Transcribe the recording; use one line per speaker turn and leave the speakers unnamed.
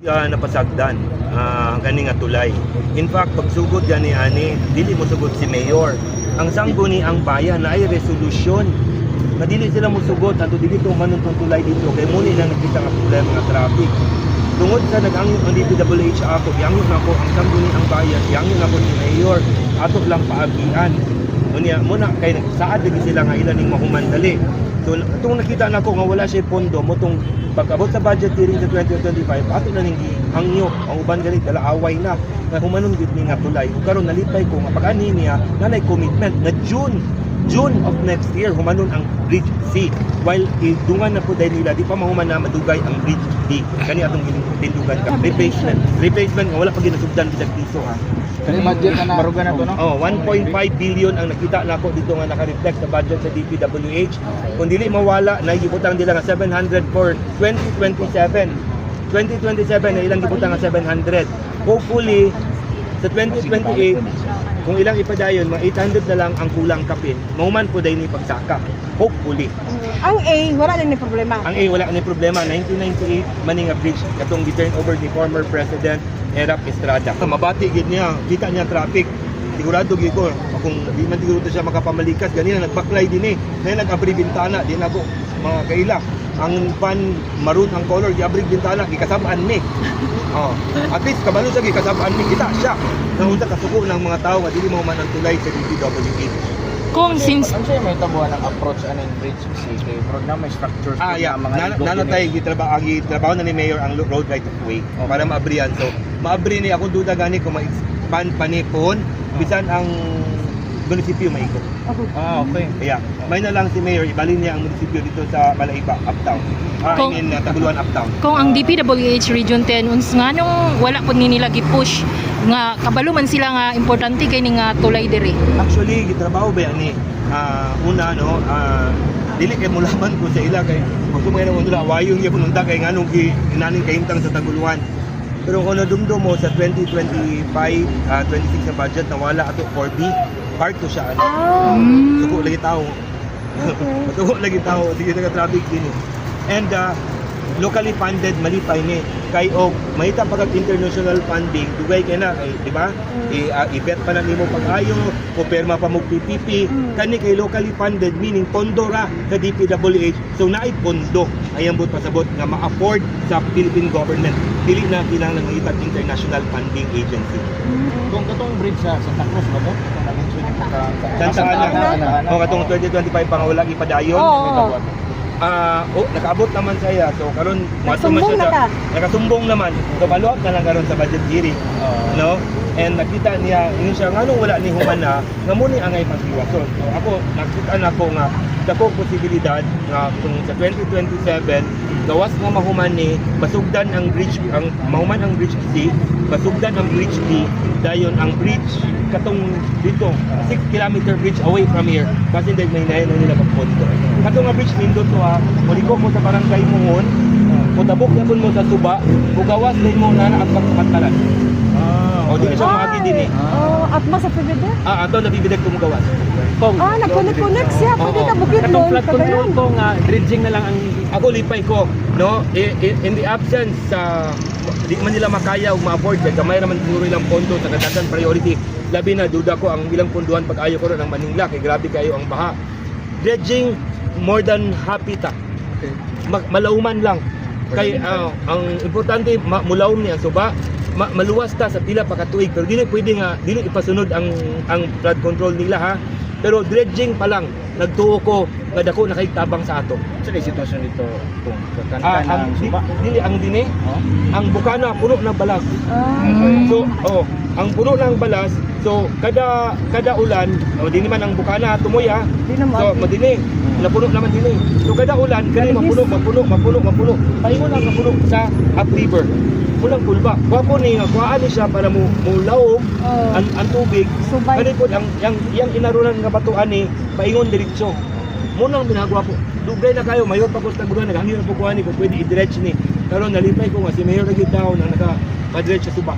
Napasagdan gani nga tulay. In fact, pagsugod gani ani, dili mo sugod si mayor. Ang sangguni ang bayan na ay resolusyon. Na dili sila mo sugod ato dili to manon tong tulay dito kay muni na nakita nga problema nga traffic. Tungod sa nag-angyo ang DPWH ako, iangyo nako ang sangguni ang bayan, iangyo nako si mayor, ato lang paagian. Unya muna kay saad lagi sila nga ilan ning mahumandali. So itong nakita nako nga wala siya pondo mo tong pag-abot sa budget hearing sa 2025 ato na ning hangyo ang uban gali dala away na nga humanon gid ni nga tulay ug karon nalipay ko nga pag-ani niya nanay commitment na June of next year humanon ang Bridge C while idungan na po dahil nila di pa mahuman na madugay ang Bridge D kani atong tindugan ka replacement nga wala pa ginasugdan bisag piso ha.
Kani budget na maruga na to no?
1.5 billion ang nakita nako dito nga naka-reflect sa budget sa DPWH. Kung dili mawala na gibutang nila nga 700 for 2027. 2027 na ilang gibutang nga 700. Hopefully sa 2028 kung ilang ipadayon mga 800 na lang ang kulang kapin. Mahuman po dahil ni pagsaka. Hopefully.
Ang A, wala na ni problema.
Ang A, wala na problema. 1998, Maninga Bridge, katong gi-turn over ni former President Erap Estrada. Mabati gid niya, kita niya traffic. Sigurado gid ko, kung di man siguro siya makapamalikas, ganina nagbaklay din eh. Ngayon nag-abri bintana, di na ko mga kaila. Ang pan maroon ang color, gi-abri bintana, gikasabaan ni. At least kabalo siya gikasabaan ni kita siya. Nang unsa kasuko ng mga tao nga dili mo man ang tulay sa DPWH.
Kung since ano siya may tabuhan ang approach aning Bridge C kay prog na may structures
yeah.
mga
Nanatay gitrabaho na ni Mayor ang road right of way para maabrihan. So maabri ni ako duda gani kung ma-expand pa ni pon bisan ang munisipyo maikot.
Okay.
Kaya may na lang si Mayor ibalin niya ang munisipyo dito sa Malaiba uptown. Taguluan uptown.
Kung ang DPWH Region 10 uns nga nung wala pud ni nila gi-push nga kabalo man sila nga importante kay ning nga tulay diri.
Actually gitrabaho ba ni una no dili kay mulaman ko sa ila kay kung sumay na nila wayong iya pununta kay nganong inaning kahimtang sa taguluan. Pero kung nadumdum mo sa 2025 26 na budget na wala ato 4B part to siya ano. Suko lagi tao. Suko lagi tao sige sa traffic din. And locally funded malipay ni kay og mahita pagka international funding dugay kay na kay di ba i-bet pa na nimo pag-ayo o perma pa mo PPP kani kay locally funded meaning pondo ra sa DPWH so naay pondo ayang but pasabot nga ma-afford sa Philippine government dili na kinahanglan mahita international funding agency.
Kung katong bridge sa Santa Cruz ba to?
Santa Ana. O katong 2025 pa nga wala ipadayon. Nakaabot naman saya. So karon nakasumbong naman. So follow up na lang karon sa budget hearing. No? And nakita niya siya nganong wala ni humana nga mo ni angay paghiwason. So ako nakita nako nga dako posibilidad nga kung sa 2027 gawas nga mahuman ni basugdan ang bridge ang mahuman ang bridge C, basugdan ang bridge D, dayon ang bridge katong dito 6 kilometer bridge away from here kasi dahil may nahin na nila pagpondo. Katong nga bridge nindot to muliko mo sa barangay Mungon, mutabok yapon mo sa Suba, bugawas din mo na ang pagkakantalan. O di siya maagi din eh.
At mas sa PBB?
Ato nabibidag kumugawas.
Nag-connect siya. Pwede ka bukid mo.
Flood control ko nga dredging na lang ang
ako lipay ko no in the absence di man nila makaya ug ma-afford kay gamay naman siguro ilang pondo sa kadagan priority labi na duda ko ang ilang ponduhan pag-ayo ko ng Manila kay grabe kayo ang baha dredging more than happy ta malauman lang kay ang importante mulawom niya Suba maluwas ta sa pila pa ka tuig pero dili pwede nga dili ipasunod ang flood control nila ha pero dredging pa lang nagtuo ko nga dako na kay tabang sa ato.
sa sitwasyon dito kung kakanta ng Suba.
Dili ang dini ang bukana puno ng balas. So ang puno ng balas so kada ulan dini man ang bukana tumoy ha. So madini napuno naman dini. So kada ulan kani mapuno. Paingon ang mapuno sa upriver. Pulang kulba. Wapo ni kuhaan ni siya para mulawom ang tubig. Kani po yang inarunan nga batuan ni paingon diretso. Munang binagwa po. Dugay na kayo mayor pa ko sa tagulan naghangin po kuhaan ni kung pwede i-dredge ni. Pero nalipay ko nga si Mayor Nagitaw na naka-dredge sa Suba.